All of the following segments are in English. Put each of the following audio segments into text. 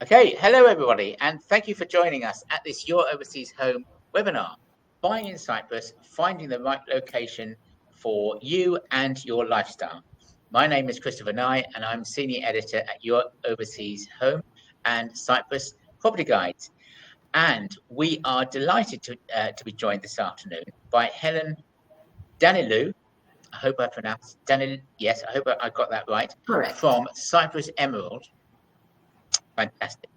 Okay, hello everybody, and thank you for joining us at this Your Overseas Home webinar, Buying in Cyprus, Finding the Right Location for You and Your Lifestyle. My name is Christopher Nye, and I'm Senior Editor at Your Overseas Home and Cyprus Property Guides. And we are delighted to be joined this afternoon by Helen Daniilidou. I hope I pronounced Yes, I hope I got that right. Correct. From Cyprus Emerald. Fantastic.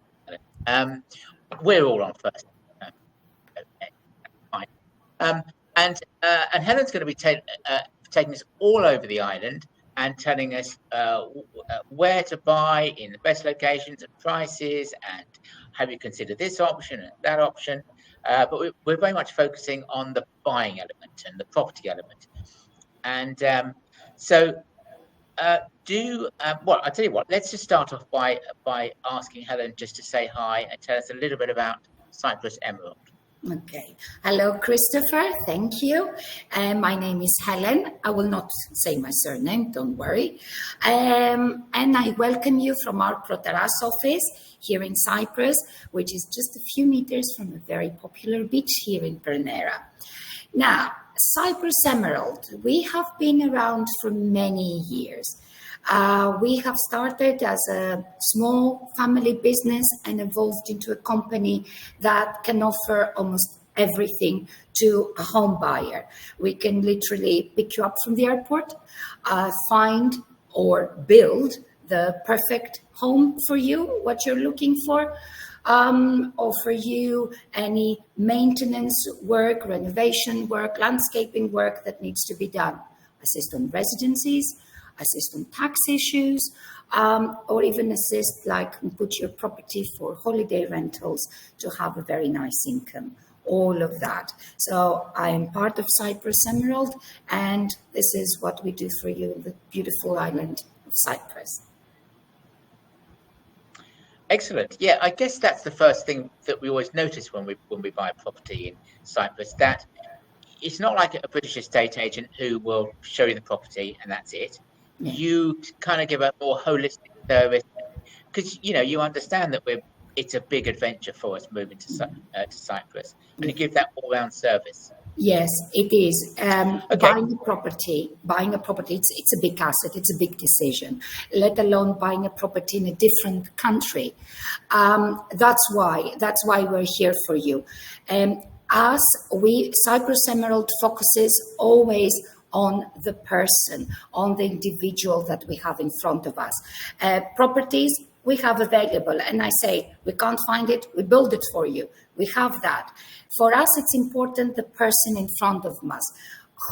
We're all on first. Okay, fine. And Helen's going to be taking us all over the island and telling us where to buy in the best locations and prices, and have you considered this option and that option. But we're very much focusing on the buying element and the property element. And well, I'll tell you what, let's just start off by asking Helen just to say hi and tell us a little bit about Cyprus Emerald. Okay. Hello, Christopher. Thank you. My name is Helen. I will not say my surname, don't worry. And I welcome you from our Proteras office here in Cyprus, which is just a few meters from a very popular beach here in Pernera. Now, Cyprus Emerald, we have been around for many years. We have started as a small family business and evolved into a company that can offer almost everything to a home buyer. We can literally pick you up from the airport, find or build the perfect home for you, what you're looking for, offer you any maintenance work, renovation work, landscaping work that needs to be done, assist on residencies, assist on tax issues, or even assist, like put your property for holiday rentals to have a very nice income, all of that. So I am part of Cyprus Emerald, and this is what we do for you in the beautiful island of Cyprus. Excellent. Yeah, I guess that's the first thing that we always notice when we buy a property in Cyprus, that it's not like a British estate agent who will show you the property and that's it. Yeah. You kind of give a more holistic service because you understand that it's a big adventure for us moving to Cyprus, and you give that all-round service. Yes, it is. Okay. Buying a property, it's a big asset, it's a big decision, let alone buying a property in a different country. That's why we're here for you. Cyprus Emerald focuses always on the person, on the individual that we have in front of us. Properties we have available, and I say, we can't find it, we build it for you. We have that. For us, it's important the person in front of us.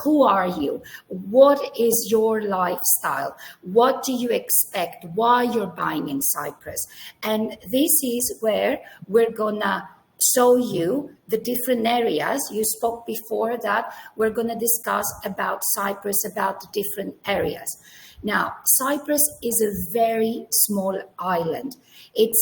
Who are you? What is your lifestyle? What do you expect? Why you're buying in Cyprus? And this is where we're gonna show you the different areas. You spoke before that we're going to discuss about Cyprus, about the different areas. Now, Cyprus is a very small island. It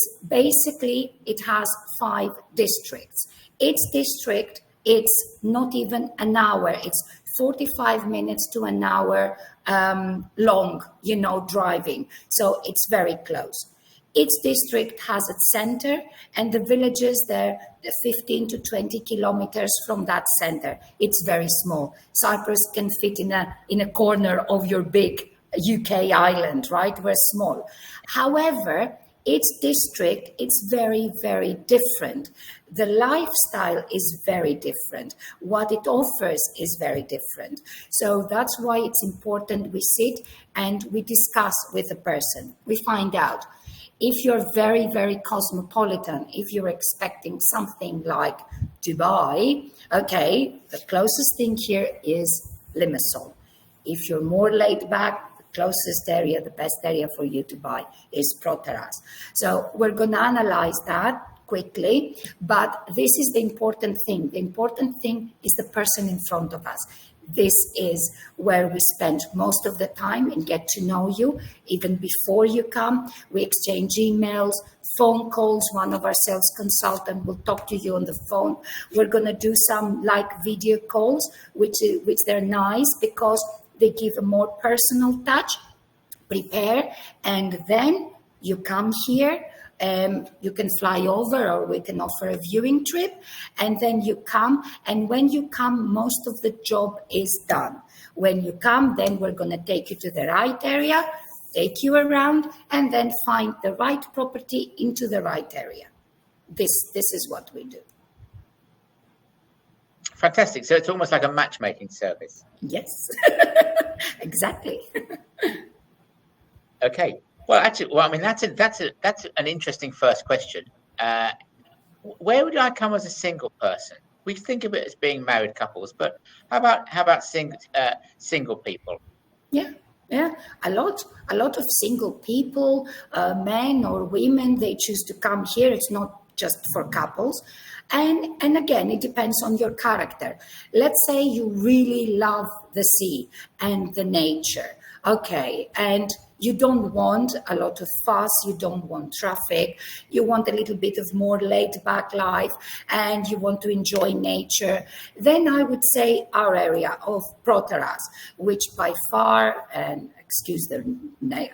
has 5 districts. Each district, it's not even an hour. It's 45 minutes to an hour long, driving. So it's very close. Each district has its center, and the villages there, 15 to 20 kilometers from that center. It's very small. Cyprus can fit in a corner of your big UK island, right? We're small. However, each district, it's very, very different. The lifestyle is very different. What it offers is very different. So that's why it's important we sit and we discuss with the person. We find out. If you're very, very cosmopolitan, if you're expecting something like Dubai, okay, the closest thing here is Limassol. If you're more laid back, the closest area, the best area for you to buy is Proteras. So we're going to analyze that quickly, but this is the important thing. The important thing is the person in front of us. This is where we spend most of the time and get to know you. Even before you come, we exchange emails, phone calls. One of our sales consultants will talk to you on the phone. We're going to do some video calls, which they're nice because they give a more personal touch. Prepare, and then you come here. You can fly over, or we can offer a viewing trip, and then you come. And when you come, most of the job is done. When you come, then we're going to take you to the right area, take you around, and then find the right property into the right area. This is what we do. Fantastic. So it's almost like a matchmaking service. Yes, exactly. Okay. Well, actually, I mean, that's an interesting first question. Where would I come as a single person? We think of it as being married couples, but how about single people? Yeah, a lot of single people, men or women, they choose to come here. It's not just for couples. And again, it depends on your character. Let's say you really love the sea and the nature. Okay, and you don't want a lot of fuss, you don't want traffic, you want a little bit of more laid-back life, and you want to enjoy nature, then I would say our area of Proteras, which by far, and excuse the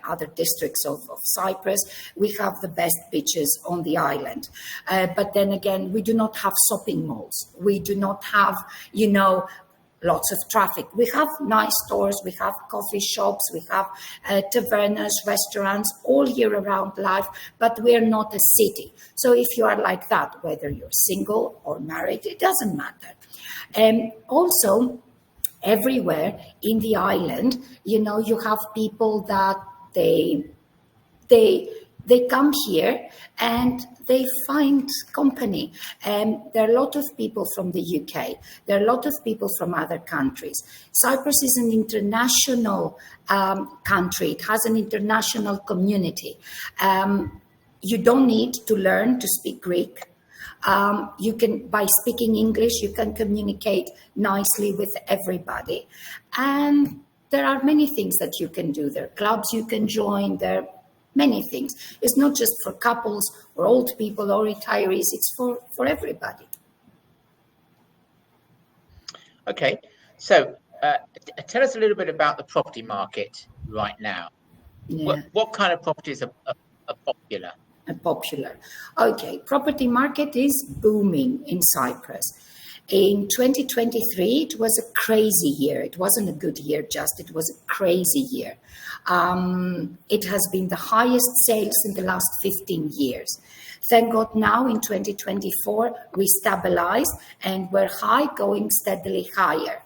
other districts of Cyprus, we have the best beaches on the island. But then again, we do not have shopping malls. We do not have, lots of traffic. We have nice stores, we have coffee shops, we have tavernas, restaurants, all year around life, but we are not a city. So if you are like that, whether you're single or married, it doesn't matter. Also, everywhere in the island, you have people that they come here and they find company. There are a lot of people from the UK. There are a lot of people from other countries. Cyprus is an international country. It has an international community. You don't need to learn to speak Greek. You can, by speaking English, you can communicate nicely with everybody. And there are many things that you can do. There are clubs you can join. There are many things. It's not just for couples or old people or retirees. It's for everybody. Okay. So tell us a little bit about the property market right now. Yeah. What kind of properties are popular? Popular. Okay, property market is booming in Cyprus. In 2023, it was a crazy year. It wasn't a good year, it was a crazy year. It has been the highest sales in the last 15 years. Thank God now in 2024, we stabilized and we're high, going steadily higher.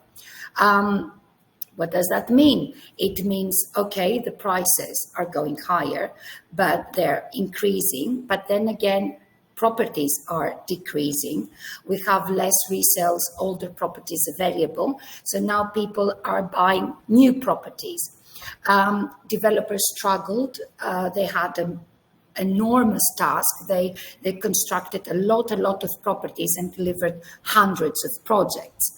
What does that mean? It means, okay, the prices are going higher, but they're increasing. But then again, properties are decreasing. We have less resales, older properties available. So now people are buying new properties. Developers struggled. They had an enormous task. They constructed a lot of properties and delivered hundreds of projects.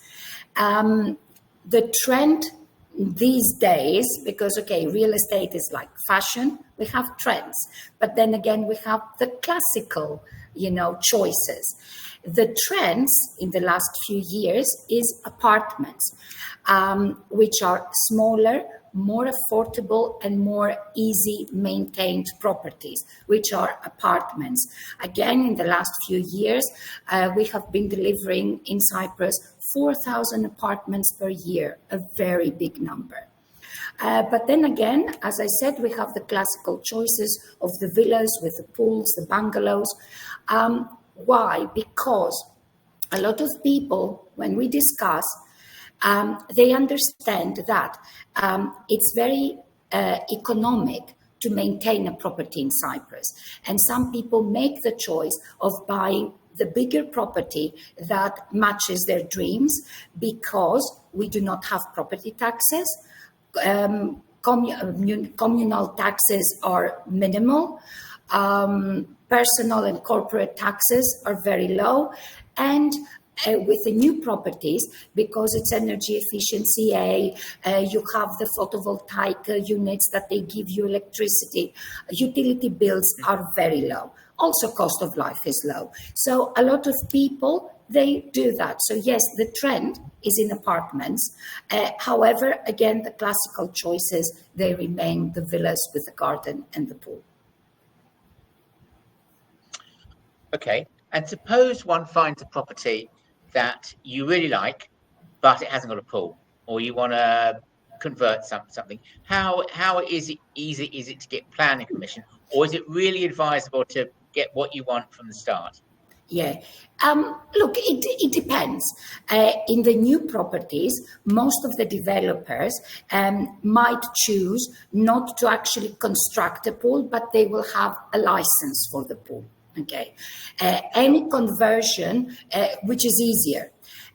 The trend these days, because, okay, real estate is like fashion, we have trends, but then again, we have the classical, choices. The trends in the last few years is apartments, which are smaller, more affordable and more easy maintained properties, which are apartments. Again, in the last few years, we have been delivering in Cyprus 4,000 apartments per year, a very big number. But then again, as I said, we have the classical choices of the villas with the pools, the bungalows. Why? Because a lot of people, when we discuss, they understand that it's very economic to maintain a property in Cyprus. And some people make the choice of buying the bigger property that matches their dreams because we do not have property taxes. Communal taxes are minimal. Personal and corporate taxes are very low. And with the new properties, because it's energy efficiency A, you have the photovoltaic units that they give you electricity. Utility bills are very low. Also, cost of life is low. So a lot of people, they do that. So yes, the trend is in apartments. However, again, the classical choices, they remain the villas with the garden and the pool. Okay. And suppose one finds a property that you really like, but it hasn't got a pool, or you want to convert something. How easy is it to get planning permission, or is it really advisable to get what you want from the start? Yeah. Look, it depends. In the new properties, most of the developers might choose not to actually construct a pool, but they will have a license for the pool. Okay. Any conversion, which is easier.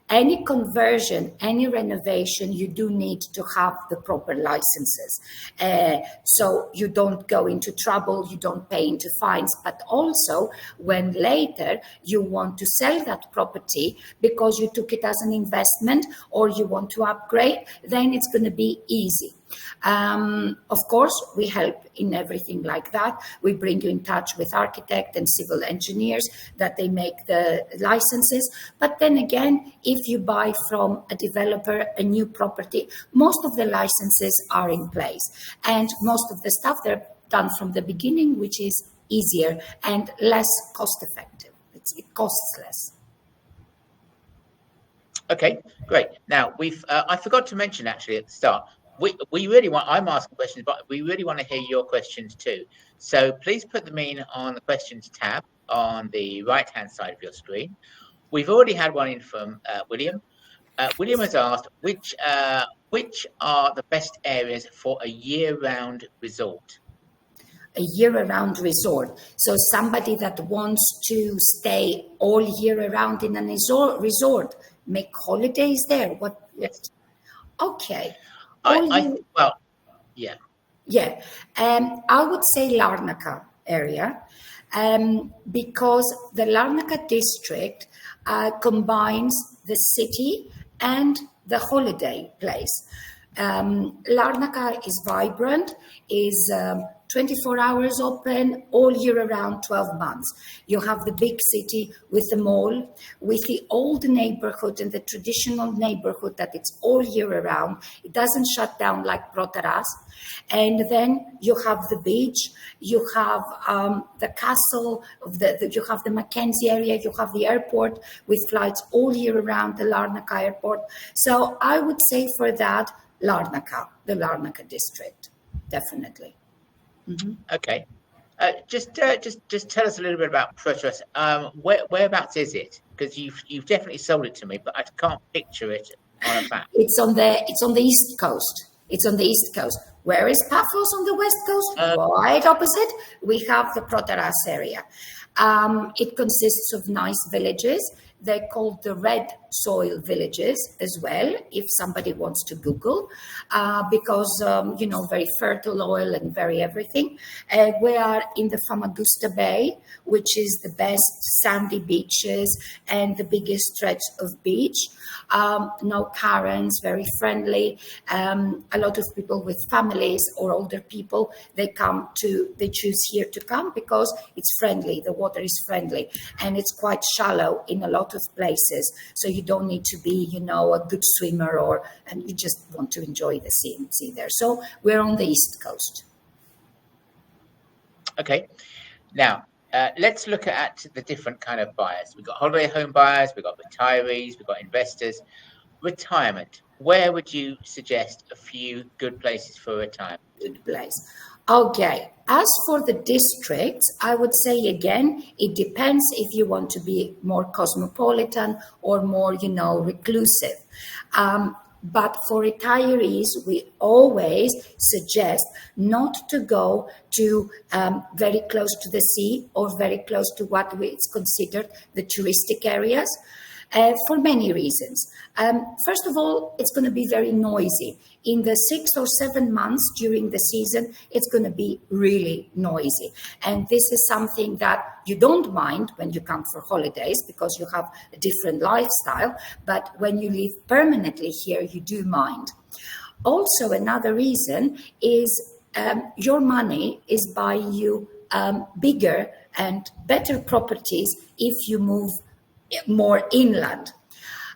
Any conversion, any renovation, you do need to have the proper licenses. So you don't go into trouble, you don't pay into fines, but also when later you want to sell that property because you took it as an investment or you want to upgrade, then it's going to be easy. Of course, we help in everything like that. We bring you in touch with architect and civil engineers that they make the licenses. But then again, if you buy from a developer a new property, most of the licenses are in place. And most of the stuff they're done from the beginning, which is easier and less cost effective. It costs less. Okay, great. Now I forgot to mention actually at the start, we really want, I'm asking questions, but we really want to hear your questions too. So please put them in on the questions tab on the right-hand side of your screen. We've already had one in from William. William has asked, which are the best areas for a year-round resort? A year-round resort. So somebody that wants to stay all year around in a resort, make holidays there. What? Yes. Okay. Well, yeah. Yeah. I would say Larnaca area, because the Larnaca district combines the city and the holiday place. Larnaca is vibrant, is 24 hours open all year around, 12 months. You have the big city with the mall, with the old neighborhood and the traditional neighborhood that it's all year around. It doesn't shut down like Protaras. And then you have the beach, you have the castle, you have the Mackenzie area, you have the airport with flights all year around, the Larnaca airport. So I would say for that, Larnaca, the Larnaca district, definitely. Mm-hmm. Okay. Just tell us a little bit about Protaras. Whereabouts is it? Because you've definitely sold it to me, but I can't picture it on a map. It's on the east coast. It's on the east coast. Where is Paphos on the west coast? Right opposite. We have the Protaras area. It consists of nice villages. They're called the red soil villages as well, if somebody wants to Google, because, very fertile oil and very everything. We are in the Famagusta Bay, which is the best sandy beaches and the biggest stretch of beach. No currents, very friendly. A lot of people with families or older people, they choose here to come because it's friendly. The water is friendly and it's quite shallow in a lot of places. So you don't need to be, a good swimmer and you just want to enjoy the sea there. So we're on the East Coast. Okay. Now, let's look at the different kind of buyers. We've got holiday home buyers, we've got retirees, we've got investors. Retirement, where would you suggest a few good places for retirement? Good place. Okay. As for the districts, I would say again, it depends if you want to be more cosmopolitan or more, reclusive. But for retirees, we always suggest not to go to very close to the sea or very close to what is considered the touristic areas. For many reasons. First of all, it's going to be very noisy. In the 6 or 7 months during the season, it's going to be really noisy. And this is something that you don't mind when you come for holidays because you have a different lifestyle. But when you live permanently here, you do mind. Also, another reason is your money is buying you bigger and better properties if you move more inland.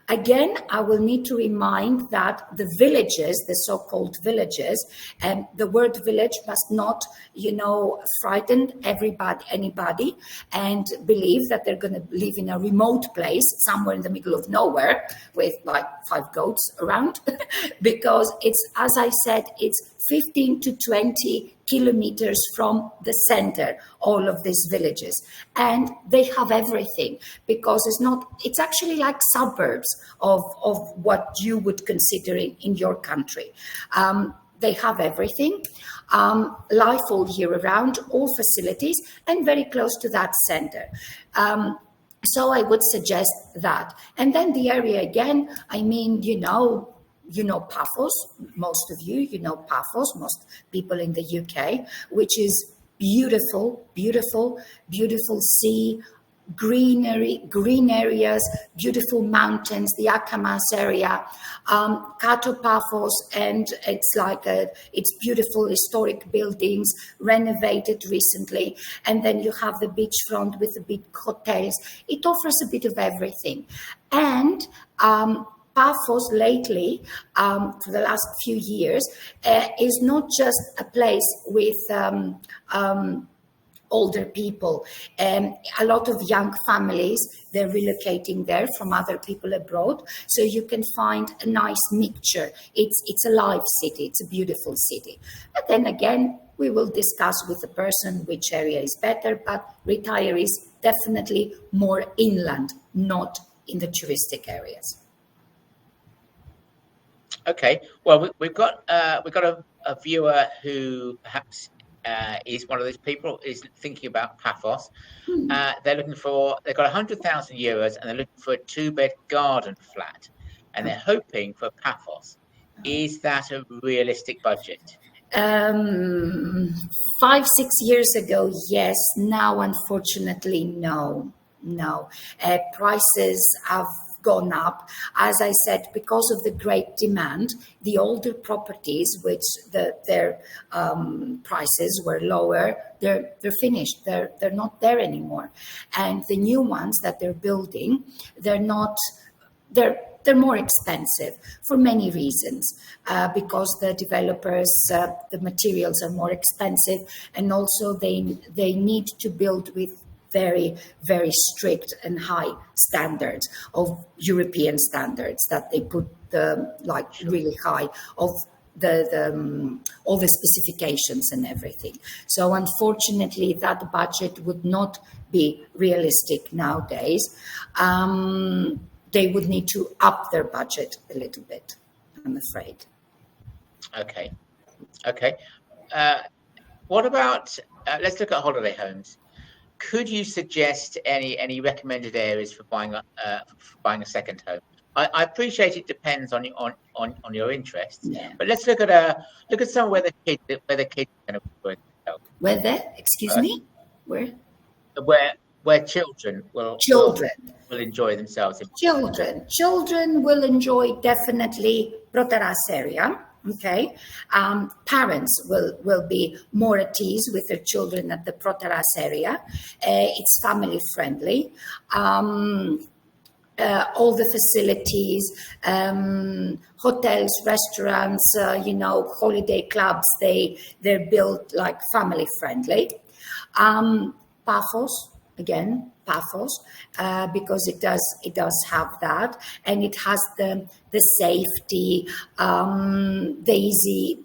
Again, I will need to remind that the villages, the so-called villages, and the word village must not, frighten anybody, and believe that they're going to live in a remote place somewhere in the middle of nowhere with like 5 goats around, because it's, as I said, it's 15 to 20 kilometers from the center, all of these villages. And they have everything, because it's actually like suburbs of what you would consider in your country. They have everything, life all year around, all facilities, and very close to that center. So I would suggest that. And then the area again, I mean, Paphos, most of you know Paphos, most people in the UK, which is beautiful, beautiful, beautiful sea, green areas, beautiful mountains, the Akamas area, Kato Paphos, and it's beautiful historic buildings, renovated recently, and then you have the beachfront with the big hotels. It offers a bit of everything, and Paphos lately, for the last few years, is not just a place with older people. A lot of young families, they're relocating there from other people abroad. So you can find a nice mixture. It's a live city. It's a beautiful city. But then again, we will discuss with the person which area is better, but retirees definitely more inland, not in the touristic areas. Okay, well, we've got a viewer who perhaps is one of those people is thinking about Paphos. They've got 100,000 euros and they're looking for a 2-bed garden flat, and they're hoping for Paphos. Is that a realistic budget? 5-6 years ago, yes. Now, unfortunately, no. Prices have gone up, as I said, because of the great demand. The older properties, which their prices were lower, they're finished. They're not there anymore, and the new ones that they're building, they're more expensive for many reasons, because the developers, the materials are more expensive, and also they need to build with very, very strict and high standards of European standards that they put really high of all the specifications and everything. So unfortunately, that budget would not be realistic nowadays. They would need to up their budget a little bit, I'm afraid. Okay. What about, let's look at holiday homes. Could you suggest any recommended areas for buying a second home? I appreciate it depends on your interests, but let's look at some where the kids are going to enjoy themselves. Where there? Excuse me? Where children will enjoy themselves. Children will enjoy definitely Proteras area. Okay, parents will be more at ease with their children at the Proteras area. It's family friendly. All the facilities, hotels, restaurants, holiday clubs, they're built like family friendly. Paphos, again, because it does have that, and it has the safety, the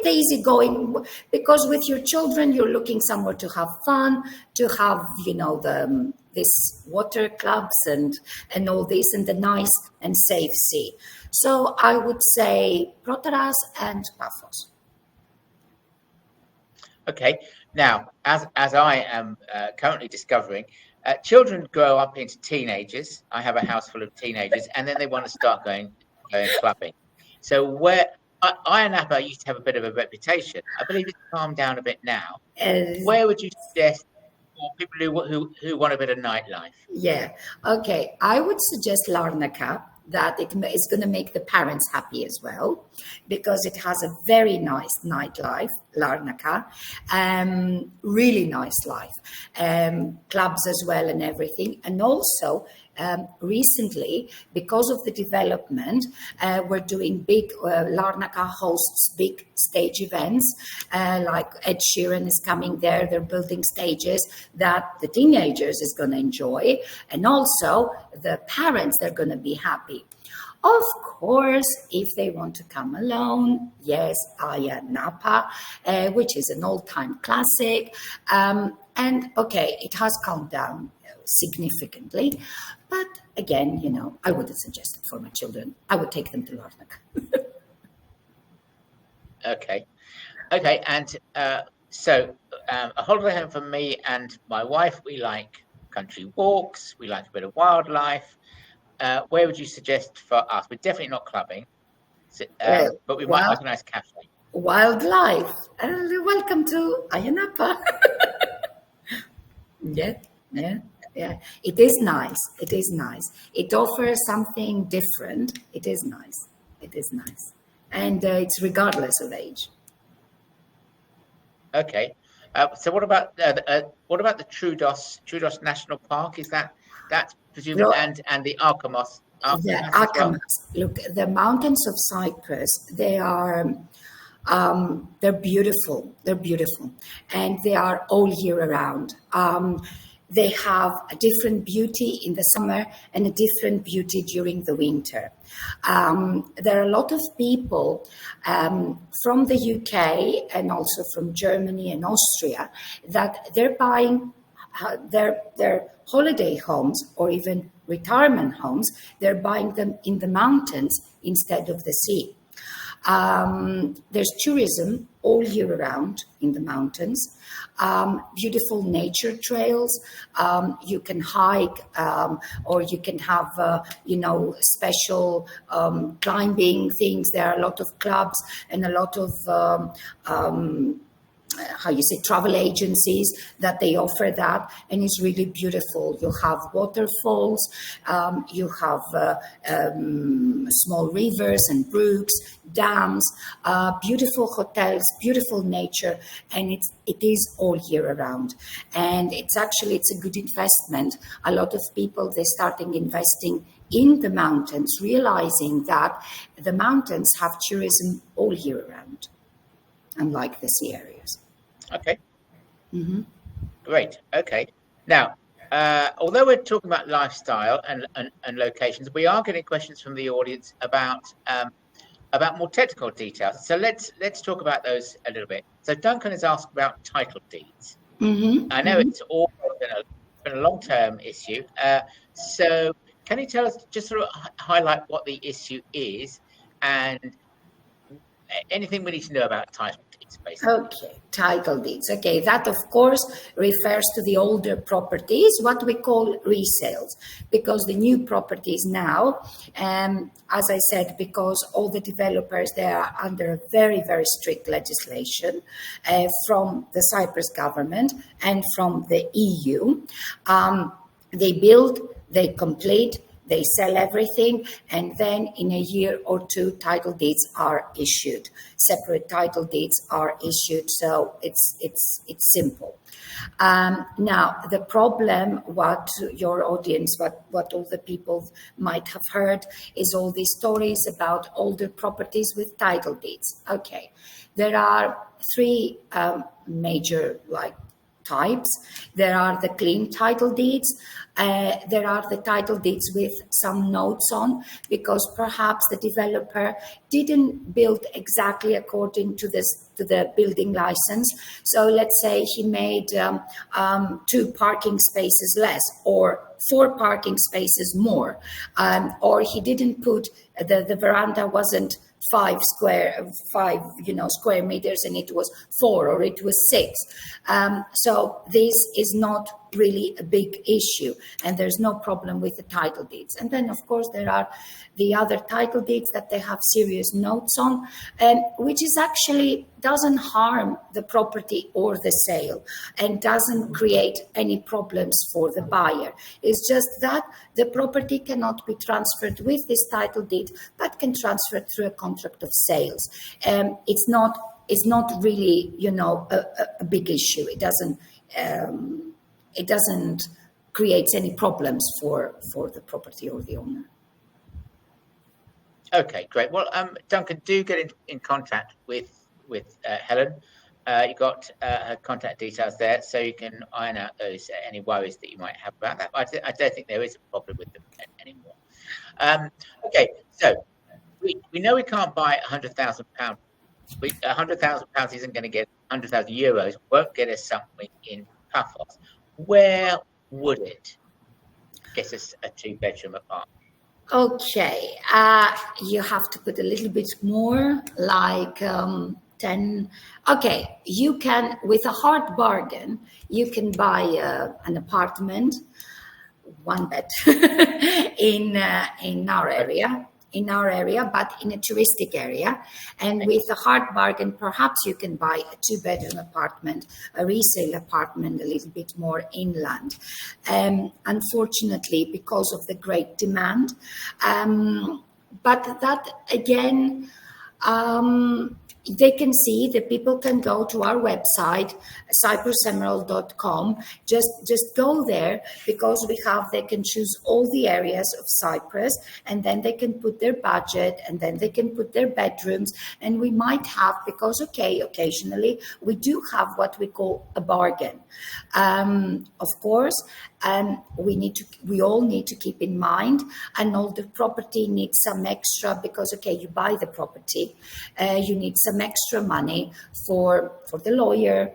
easy going, because with your children you're looking somewhere to have fun, to have this water clubs and all this, and the nice and safe sea. So I would say Proteras and Paphos. Okay. Now, as I am currently discovering, children grow up into teenagers. I have a house full of teenagers, and then they want to start going clubbing. So where Ayia Napa used to have a bit of a reputation, I believe it's calmed down a bit now. Where would you suggest for people who want a bit of nightlife? Yeah. Okay. I would suggest Larnaca. That it is going to make the parents happy as well, because it has a very nice nightlife, Larnaca, really nice life, clubs as well and everything. And also recently, because of the development, we're doing big, Larnaca hosts big stage events, like Ed Sheeran is coming there. They're building stages that the teenagers is going to enjoy, and also the parents, they're going to be happy. Of course, if they want to come alone, yes, Aya Napa, which is an all-time classic. And okay, it has calmed down significantly. But again, you know, I wouldn't suggest it for my children. I would take them to Larnaca. Okay. And so a holiday home for me and my wife, we like country walks, we like a bit of wildlife. Where would you suggest for us? We're definitely not clubbing, but we might like a nice cafe. Wildlife. Welcome to Ayanapa. Yeah. It is nice. It is nice. It offers something different. It is nice. It is nice. And it's regardless of age. Okay. So what about the Troodos National Park? Is that's presumably and the Arkamos? The Arkamos. Look, the mountains of Cyprus. They're beautiful. They're beautiful, and they are all year around. They have a different beauty in the summer and a different beauty during the winter. There are a lot of people from the UK and also from Germany and Austria that they're buying their holiday homes or even retirement homes. They're buying them in the mountains instead of the sea. There's tourism all year around in the mountains, beautiful nature trails. You can hike, or you can have, special climbing things. There are a lot of clubs and a lot of travel agencies that they offer that, and it's really beautiful. You have waterfalls, you have small rivers and brooks, dams, beautiful hotels, beautiful nature, and it is all year around. And it's a good investment. A lot of people, they're starting investing in the mountains, realizing that the mountains have tourism all year round, unlike the sea areas. Okay. Mm-hmm. Great. Okay. Now, although we're talking about lifestyle and locations, we are getting questions from the audience about more technical details. So let's talk about those a little bit. So Duncan has asked about title deeds. Mm-hmm. I know it's all been a long-term issue. So can you tell us, just sort of highlight what the issue is and anything we need to know about title deeds, basically? Okay, title deeds. Okay, that of course refers to the older properties, what we call resales, because the new properties now, as I said, because all the developers, they are under a very, very strict legislation from the Cyprus government and from the EU. They build, they complete, they sell everything, and then in a year or two, title deeds are issued. Separate title deeds are issued, so it's simple. Now, the problem, what your audience, what all the people might have heard, is all these stories about older properties with title deeds. Okay, there are three major types. There are the clean title deeds. There are the title deeds with some notes on, because perhaps the developer didn't build exactly according to the building license. So let's say he made 2 parking spaces less, or 4 parking spaces more, or he didn't put the veranda wasn't 5 square meters and it was 4 or it was 6. So this is not really a big issue, and there's no problem with the title deeds. And then of course there are the other title deeds that they have serious notes on, which is actually doesn't harm the property or the sale and doesn't create any problems for the buyer. It's just that the property cannot be transferred with this title deed, but can transfer through a contract of sales. It's not really, a big issue. It doesn't creates any problems for the property or the owner. Okay, great. Well, Duncan, do get in contact with Helen. You got her contact details there, so you can iron out those any worries that you might have about that. I don't think there is a problem with them anymore. Okay, so we know we can't buy £100,000. £100,000 isn't going to get €100,000. Won't get us something in Paphos. Where would it get us a 2-bedroom apartment? Okay, you have to put a little bit more, like 10. Okay, you can, with a hard bargain, you can buy an apartment, 1 bed, in our area, but in a touristic area. And with a hard bargain, perhaps you can buy a 2-bedroom apartment, a resale apartment, a little bit more inland. Unfortunately, because of the great demand. But that, again, they can see, the people can go to our website, cyprusemerald.com. Just go there, because they can choose all the areas of Cyprus, and then they can put their budget, and then they can put their bedrooms. And we might have, because occasionally we do have what we call a bargain. Of course, we all need to keep in mind, and all the property needs some extra, because you buy the property, you need some extra money for the lawyer,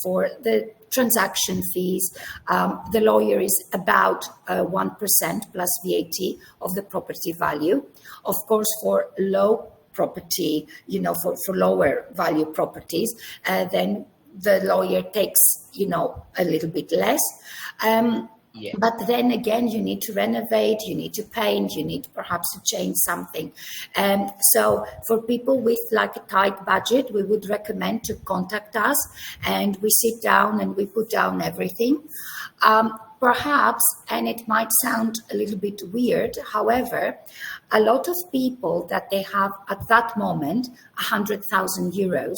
for the transaction fees. The lawyer is about 1% plus VAT of the property value. Of course, for low property, for lower value properties, then the lawyer takes, a little bit less. Yeah. But then again, you need to renovate, you need to paint, you need perhaps to change something. So for people with like a tight budget, we would recommend to contact us, and we sit down and we put down everything. Perhaps, and it might sound a little bit weird, however, a lot of people that they have at that moment €100,000,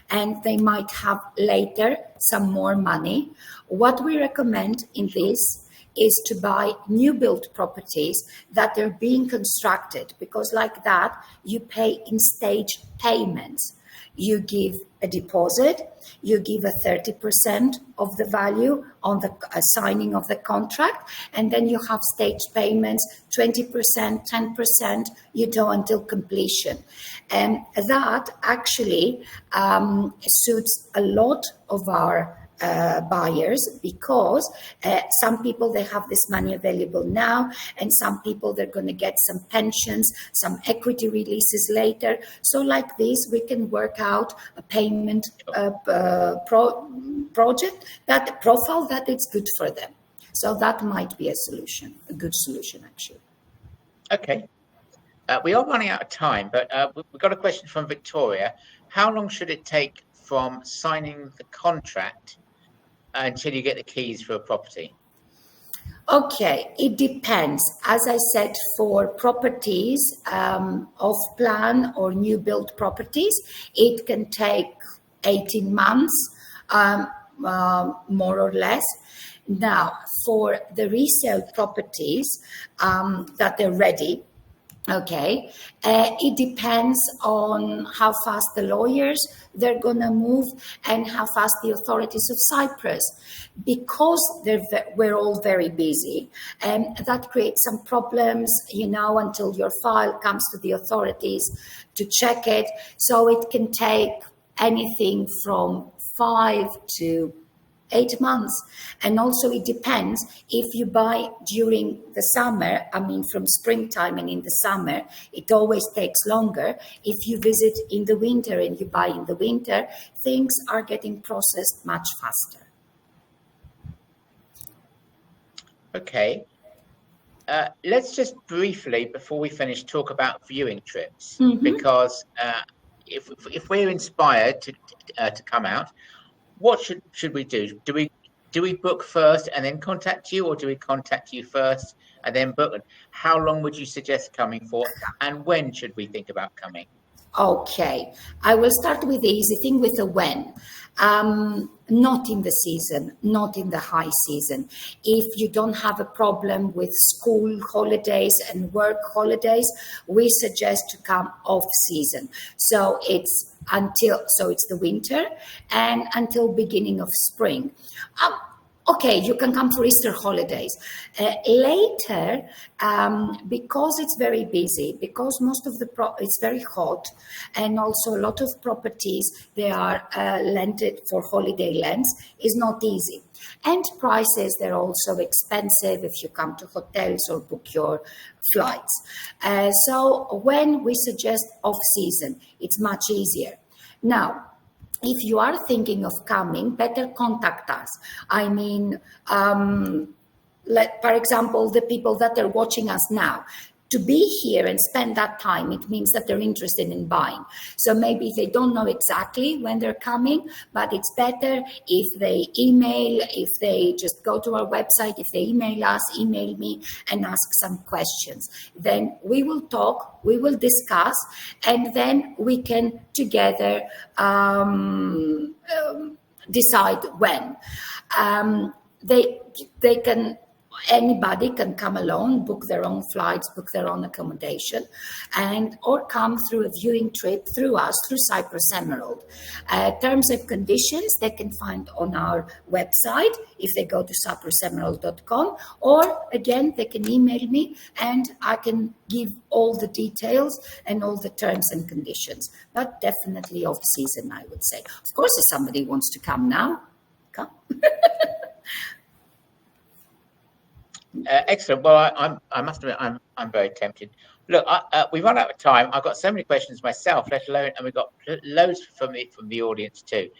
and they might have later some more money. What we recommend in this is to buy new build properties that are being constructed, because like that you pay in stage payments. You give a deposit, you give a 30% of the value on the signing of the contract, and then you have stage payments, 20%, 10%, until completion. And that actually suits a lot of our buyers, because some people, they have this money available now, and some people, they're going to get some pensions, some equity releases later. So like this, we can work out a payment project, that profile that it's good for them. So that might be a solution, a good solution actually. Okay. We are running out of time, but we've got a question from Victoria. How long should it take from signing the contract until you get the keys for a property? Okay, it depends. As I said, for properties off plan or new build properties, it can take 18 months, more or less. Now, for the resale properties that are ready, okay, it depends on how fast the lawyers, they're going to move, and how fast the authorities of Cyprus, because we're all very busy, and that creates some problems, until your file comes to the authorities to check it. So it can take anything from 5 to 8 months. And also it depends if you buy during the summer, from springtime and in the summer, it always takes longer. If you visit in the winter and you buy in the winter, things are getting processed much faster. Okay. Let's just briefly, before we finish, talk about viewing trips, because if we're inspired to come out, what should we do? Do we book first and then contact you, or do we contact you first and then book? How long would you suggest coming for, and when should we think about coming? Okay, I will start with the easy thing, with the when. Not in the season, not in the high season. If you don't have a problem with school holidays and work holidays, we suggest to come off season. So it's the winter and until beginning of spring. Okay, you can come for Easter holidays. Later, because it's very busy, because most of it's very hot, and also a lot of properties, they are rented for holiday lengths, is not easy. And prices, they're also expensive if you come to hotels or book your flights. So when we suggest off-season, it's much easier. Now, if you are thinking of coming, better contact us. I mean, for example, the people that are watching us now, to be here and spend that time, it means that they're interested in buying. So maybe they don't know exactly when they're coming, but it's better if they email, if they just go to our website, if they email us, email me and ask some questions. Then we will talk, we will discuss, and then we can together decide when. They can, anybody can come alone, book their own flights, book their own accommodation, and or come through a viewing trip through us, through Cyprus Emerald. Terms and conditions they can find on our website if they go to cyprusemerald.com, or again they can email me and I can give all the details and all the terms and conditions. But definitely off season, I would say. Of course, if somebody wants to come now, come. Excellent. Well, I must admit, I'm very tempted. Look, we've run out of time. I've got so many questions myself, let alone, and we've got loads from the audience too.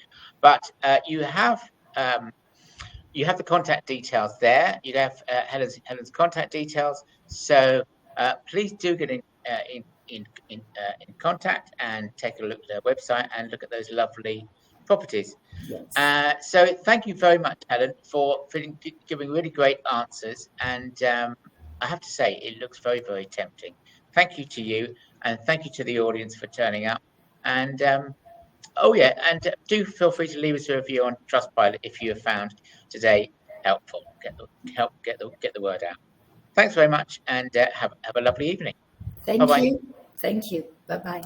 But you have the contact details there. You have Helen's contact details. So please do get in contact and take a look at their website and look at those lovely properties. Yes. So thank you very much, Helen, for giving really great answers. And I have to say, it looks very, very tempting. Thank you to you, and thank you to the audience for turning up. And do feel free to leave us a review on Trustpilot if you have found today helpful. Get the word out. Thanks very much, and have a lovely evening. Thank Bye-bye. you. Thank you. Bye-bye.